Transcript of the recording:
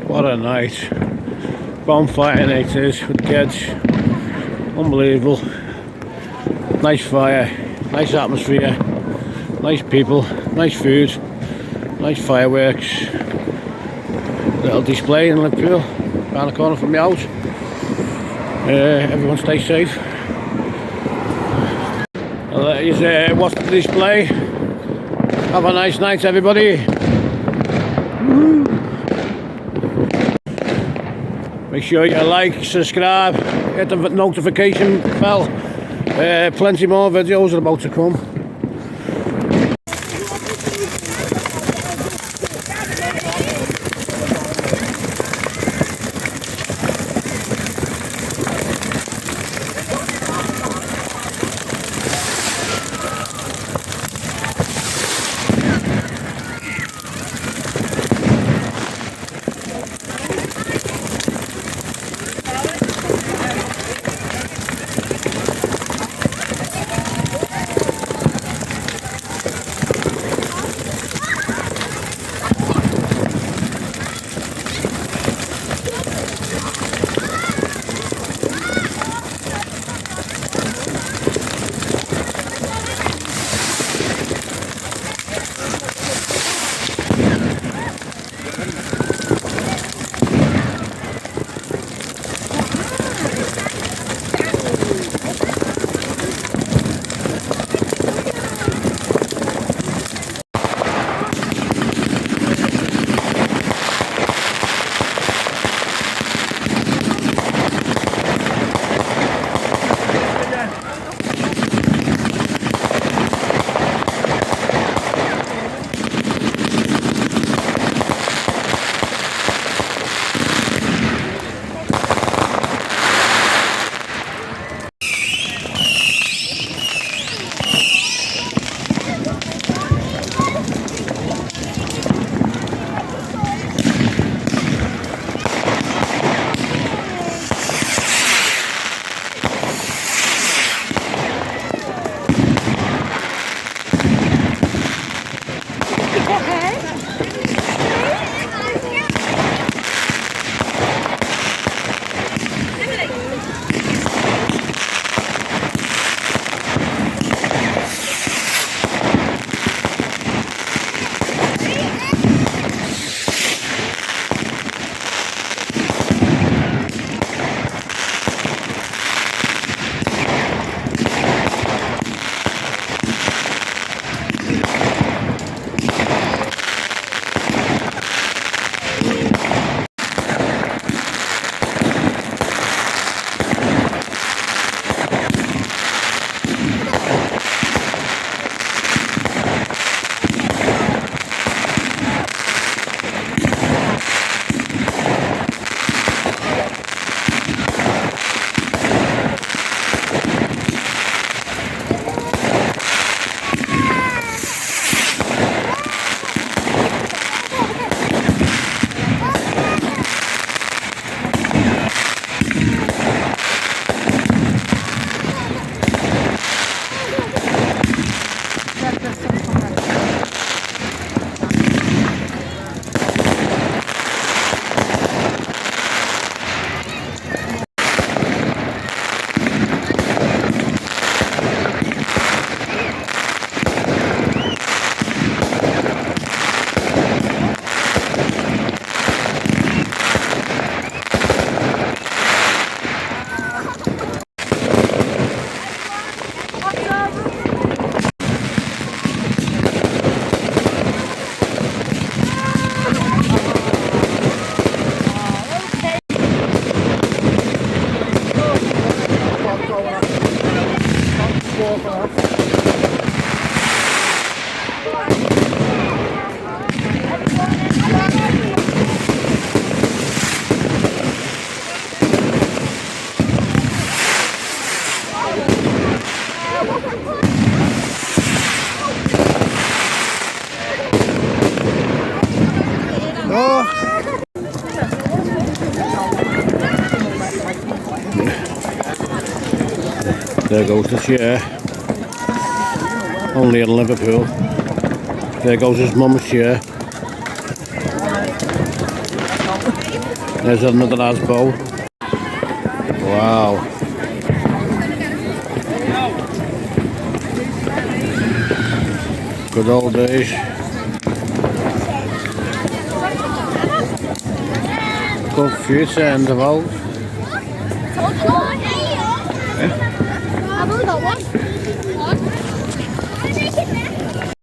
What a night. Bonfire night it is with kids. Unbelievable. Nice fire, nice atmosphere, nice people, nice food, nice fireworks. Little display in Liverpool, around the corner from the house. Everyone stay safe. I'll let you watch the display. Have a nice night, everybody. Woo. Make sure you like, subscribe, hit the notification bell. Plenty more videos are about to come. There goes the chair. Only in Liverpool. There goes his mum's chair. There's another lad's bow. Wow. Good old days. Good few turns about.